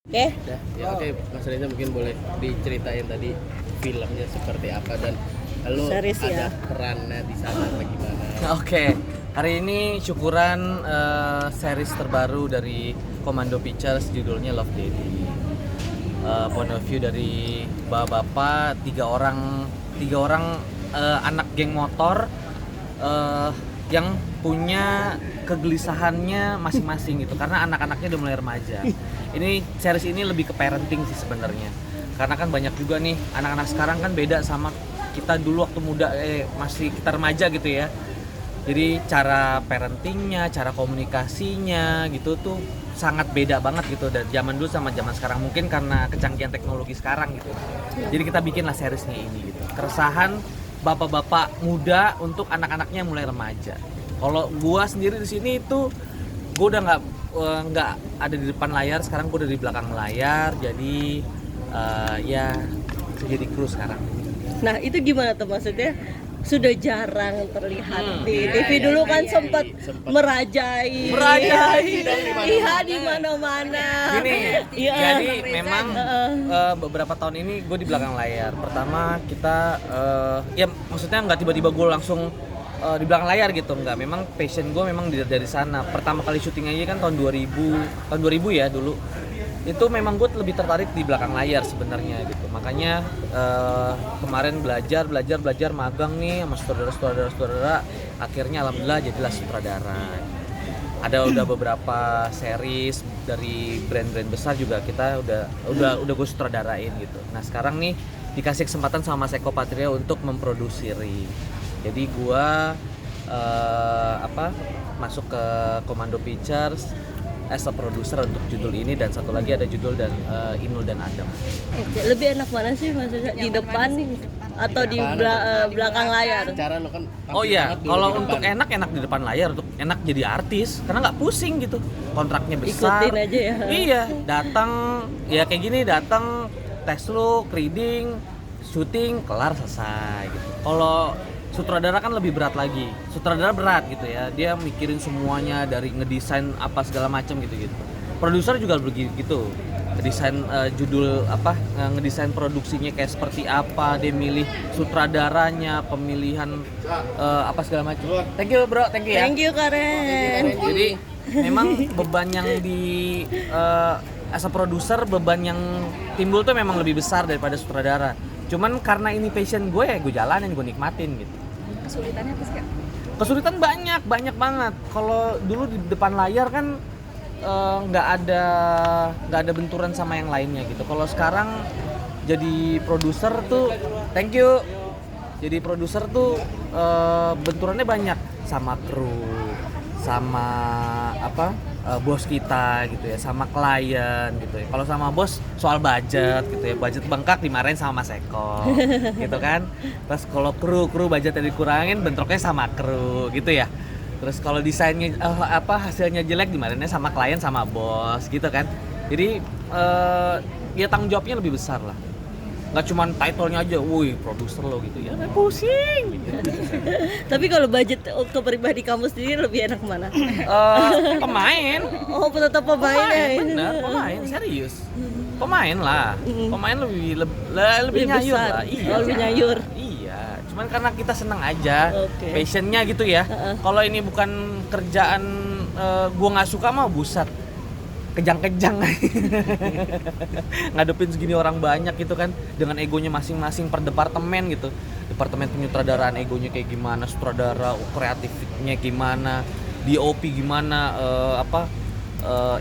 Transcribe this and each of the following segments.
Oke. Ya oke, Mas Reza mungkin boleh diceritain tadi filmnya seperti apa dan lalu Series ada ya. perannya di sana apa gimana? Oke, hari ini syukuran series terbaru dari Komando Pictures judulnya Love Daddy. Point of view dari bapak-bapak, tiga orang anak geng motor yang punya kegelisahannya masing-masing gitu, karena anak-anaknya udah mulai remaja. Ini series ini lebih ke parenting sih sebenarnya, karena kan banyak juga nih anak-anak sekarang kan beda sama kita dulu waktu muda, masih kita remaja gitu ya. Jadi cara parentingnya, cara komunikasinya gitu tuh sangat beda banget gitu dari zaman dulu sama zaman sekarang, mungkin karena kecanggihan teknologi sekarang gitu. Jadi kita bikinlah seriesnya ini gitu. Keresahan bapak-bapak muda untuk anak-anaknya mulai remaja. Kalau gua sendiri di sini itu gua udah nggak ada di depan layar, sekarang gua udah di belakang layar. Jadi ya jadi kru sekarang. Nah itu gimana tuh maksudnya? Sudah jarang terlihat di TV dulu kan sempat merajai. Iya di mana-mana. Gini, Iya. jadi memang beberapa tahun ini gue di belakang layar. Pertama kita, ya maksudnya nggak tiba-tiba gue langsung di belakang layar gitu, nggak. Memang passion gue memang dari sana. Pertama kali syuting aja kan tahun 2000 ya dulu. Itu memang gue lebih tertarik di belakang layar sebenarnya gitu. Makanya kemarin belajar magang nih sama sutradara, akhirnya alhamdulillah jadilah sutradara. Ada udah beberapa series dari brand-brand besar juga kita udah gue sutradarain gitu. Nah sekarang nih dikasih kesempatan sama Mas Eko Patria untuk memproduksi. Jadi gue masuk ke Komando Pictures as a producer untuk judul ini, dan satu lagi ada judul dan Inul dan Adam. Oke, lebih enak mana sih maksudnya, di depan atau di belakang layar? Cara lo kan Oh iya, tampil kalau di untuk depan. enak di depan layar, untuk enak jadi artis karena nggak pusing gitu, kontraknya besar. Ikutin aja ya. Iya, datang ya kayak gini, datang tes look, reading, syuting, kelar selesai gitu. Kalau sutradara kan lebih berat lagi. Sutradara berat gitu ya, dia mikirin semuanya dari ngedesain apa segala macam gitu. Produser juga begitu, ngedesain judul apa, ngedesain produksinya kayak seperti apa, dia milih sutradaranya, pemilihan apa segala macam. Thank you bro, thank you ya. Thank you Karen. Jadi memang beban yang di as a produser, beban yang timbul tuh memang lebih besar daripada sutradara. Cuman karena ini passion gue ya gue jalanin, gue nikmatin gitu. Kesulitannya apa sih Kak? Kesulitan banyak banget. Kalau dulu di depan layar kan nggak ada benturan sama yang lainnya gitu. Kalau sekarang jadi produser tuh, thank you. Jadi produser tuh benturannya banyak sama kru, sama bos kita gitu ya, sama klien gitu ya. Kalau sama bos soal budget gitu ya, budget bengkak dimarahin sama Mas Eko gitu kan. Terus kalau kru budgetnya dikurangin, bentroknya sama kru gitu ya. Terus kalau desainnya hasilnya jelek, dimarahinnya sama klien sama bos gitu kan. Jadi ya tanggung jawabnya lebih besar lah. Nggak cuma title-nya aja, wih produser lo gitu ya, pusing gitu. Tapi kalau budget untuk pribadi kamu sendiri lebih enak mana? Pemain. Oh tetap pemain ya. Bener, pemain serius. Pemain lah. Pemain lebih nyayur besar. lah. Iya. Oh, lebih nyayur. Iya, cuman karena kita senang aja, Oke. passionnya gitu ya. Kalau ini bukan kerjaan gua nggak suka mah buset, kejang-kejang ngadepin segini orang banyak gitu kan, dengan egonya masing-masing per departemen gitu. Departemen penyutradaraan egonya kayak gimana, sutradara kreatifnya gimana, DOP gimana,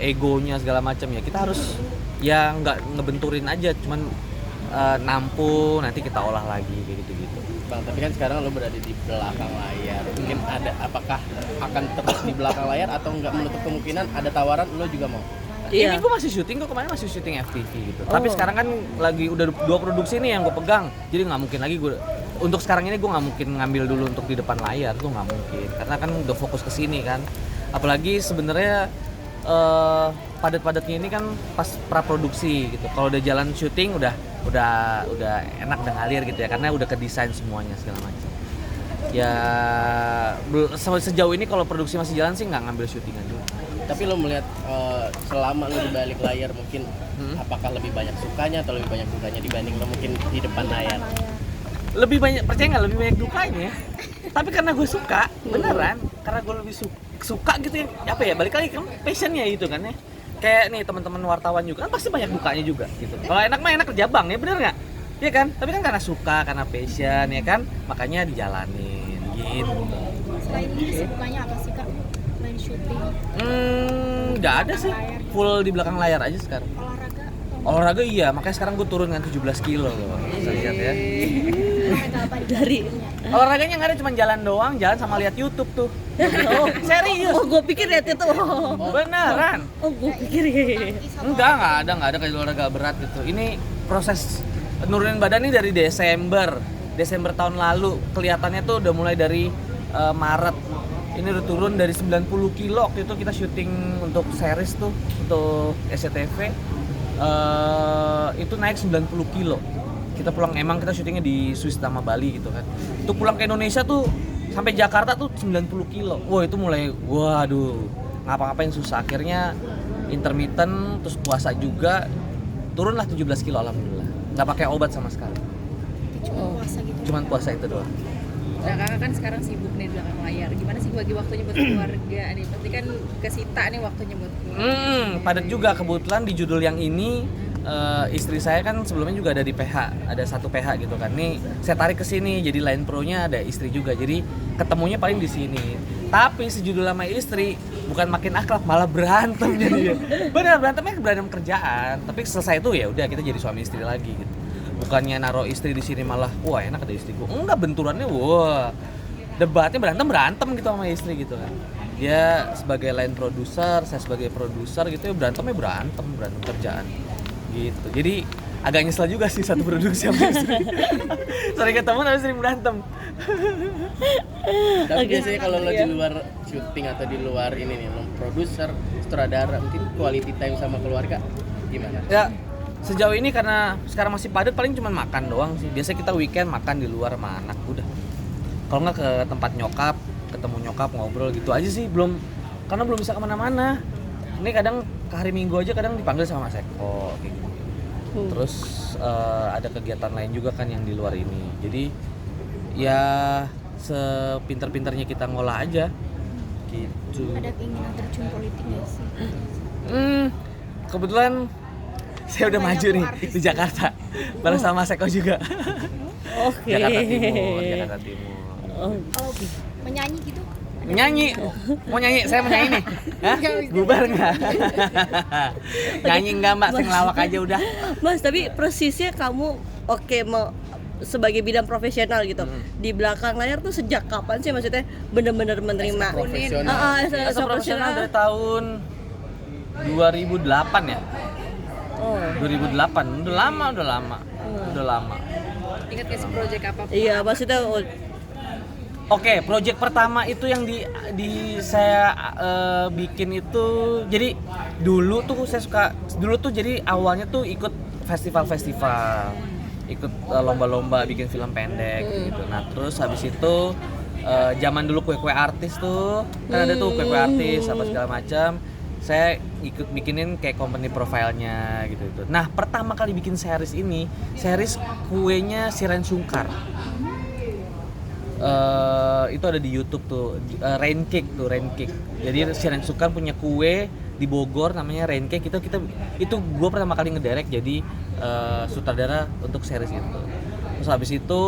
egonya segala macam ya. Kita harus ya nggak ngebenturin aja, cuman nampung, nanti kita olah lagi kayak gitu-gitu. Bang, tapi kan sekarang lo berada di belakang layar. Mungkin apakah akan tetap di belakang layar atau nggak menutup kemungkinan ada tawaran lo juga mau? Iya. Ini gue masih syuting, gue kemarin masih syuting FTV gitu. Tapi sekarang kan lagi udah 2 produksi nih yang gue pegang. Jadi nggak mungkin lagi gue, untuk sekarang ini gue nggak mungkin ngambil dulu untuk di depan layar, tuh nggak mungkin. Karena kan udah fokus ke sini kan. Apalagi sebenarnya padat-padatnya ini kan pas praproduksi gitu. Kalau udah jalan syuting udah enak, udah ngalir gitu ya, karena udah kedesain semuanya segala macam. Ya sejauh ini kalau produksi masih jalan sih nggak ngambil syutingan dulu. Tapi lo melihat selama lo di balik layar mungkin apakah lebih banyak sukanya atau lebih banyak dukanya dibanding lo mungkin di depan layar? Lebih banyak, percaya nggak, lebih banyak dukanya. Tapi karena gue suka, beneran, karena gue lebih suka gitu ya, apa ya, balik lagi kan passionnya gitu kan ya. Kayak nih teman-teman wartawan juga kan pasti banyak dukanya juga gitu. Kalau enak mah enak kerja bang ya, bener nggak? Iya kan? Tapi kan karena suka, karena passion ya kan, makanya dijalanin gitu. Selain ini kesibukannya apa sih kak? Main syuting, Nggak ada sih, full di belakang layar aja sekarang. olahraga, Olahraga iya, makanya sekarang gue turun kan 17 kilo loh, bisa lihat ya. olahraga apa di Dari Olahraganya nggak ada, cuma jalan doang, jalan sama lihat YouTube tuh. oh, Serius, oh gue pikir ya itu. beneran. Oh gue pikir ya. Nggak ada kayak olahraga berat gitu. Ini proses nurunin badan nih dari Desember tahun lalu. Kelihatannya tuh udah mulai dari Maret. Ini udah turun dari 90 kilo. Waktu itu kita syuting untuk series tuh, untuk SCTV. Itu naik 90 kilo. Kita pulang, emang kita syutingnya di Swiss sama Bali gitu kan. Itu pulang ke Indonesia tuh sampai Jakarta tuh 90 kilo. Wah itu mulai, waduh, ngapa-ngapain susah. Akhirnya intermittent, terus puasa juga, turunlah 17 kilo alhamdulillah. Nggak pakai obat sama sekali. cuma puasa gitu? Cuman puasa itu doang. Nah kakak kan sekarang sibuk nih di belakang layar. Gimana sih bagi waktunya buat keluarga nih? Pasti kan kesita nih waktunya buat keluarga. Padat juga. Kebetulan di judul yang ini istri saya kan sebelumnya juga ada di PH, ada satu PH gitu kan. Nih saya tarik ke sini, jadi Line Pro-nya ada istri juga. Jadi ketemunya paling di sini. Tapi sejudul sama istri bukan makin akrab, malah berantem jadinya. Benar, berantem kerjaan. Tapi selesai itu ya udah kita jadi suami istri lagi gitu. Bukannya naruh istri di sini malah wah enak ada istriku. Enggak, benturannya wah. Debatnya berantem gitu sama istri gitu kan. Dia sebagai line producer, saya sebagai produser gitu ya berantem kerjaan. Gitu. Jadi agak nyesel juga sih satu produksi sama istri. Sering ketemu tapi sering berantem. Tapi biasanya kalau lo di luar syuting atau di luar ini nih, lo produser, sutradara, mungkin quality time sama keluarga gimana? Ya sejauh ini karena sekarang masih padat paling cuma makan doang sih. Biasanya kita weekend makan di luar sama anak udah. Kalau nggak ke tempat nyokap, ketemu nyokap ngobrol gitu aja sih. Karena belum bisa kemana-mana. Ini kadang ke hari Minggu aja kadang dipanggil sama Mas Eko gitu. Terus ada kegiatan lain juga kan yang di luar ini. Jadi ya sepinter-pinternya kita ngolah aja gitu. Ada keinginan terjun politik nggak sih? Kebetulan saya udah maju nih di Jakarta. Bareng sama Mas Eko juga. Oke. Jakarta Timur. Oh, Oh, menyanyi gitu? Nyanyi, mau nyanyi, saya mau nyanyi nih. Hah? Bubar nggak? Nyanyi nggak mbak, saya ngelawak aja udah. Mas, tapi persisnya kamu sebagai bidang profesional gitu di belakang layar tuh sejak kapan sih maksudnya bener-bener menerima Profesional. Profesional dari tahun 2008 ya. Oh 2008, udah lama. Ingat gak sih project apa? iya maksudnya Oke, project pertama itu yang saya bikin itu, jadi dulu tuh jadi awalnya tuh ikut festival, ikut lomba-lomba bikin film pendek gitu. Nah terus habis itu zaman dulu kue artis tuh kan ada tuh kue artis apa segala macam. Saya ikut bikinin kayak company profile-nya gitu. Nah pertama kali bikin series kuenya Siren Sungkar. Itu ada di YouTube tuh, Rain Cake. Jadi Siren Sungkar punya kue di Bogor namanya Rain Cake. Itu gue pertama kali ngederek jadi sutradara untuk series itu. Terus habis itu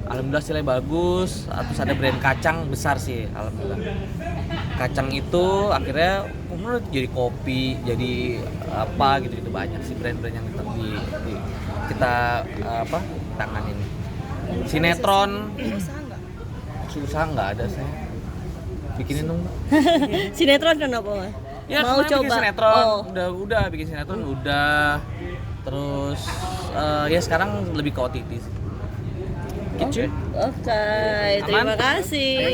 alhamdulillah hasilnya bagus. Terus ada brand kacang besar sih alhamdulillah. Kacang itu akhirnya jadi kopi, jadi apa gitu banyak sih brand-brand yang kita tanganin. Sinetron susah nggak ada saya bikinin dong Mbak. sinetron kenapa Mas? Ya, mau coba bikin sinetron. Oh. Udah bikin sinetron udah. Terus ya sekarang lebih ke OTT sih. Gitu. Oke, terima Aman? kasih.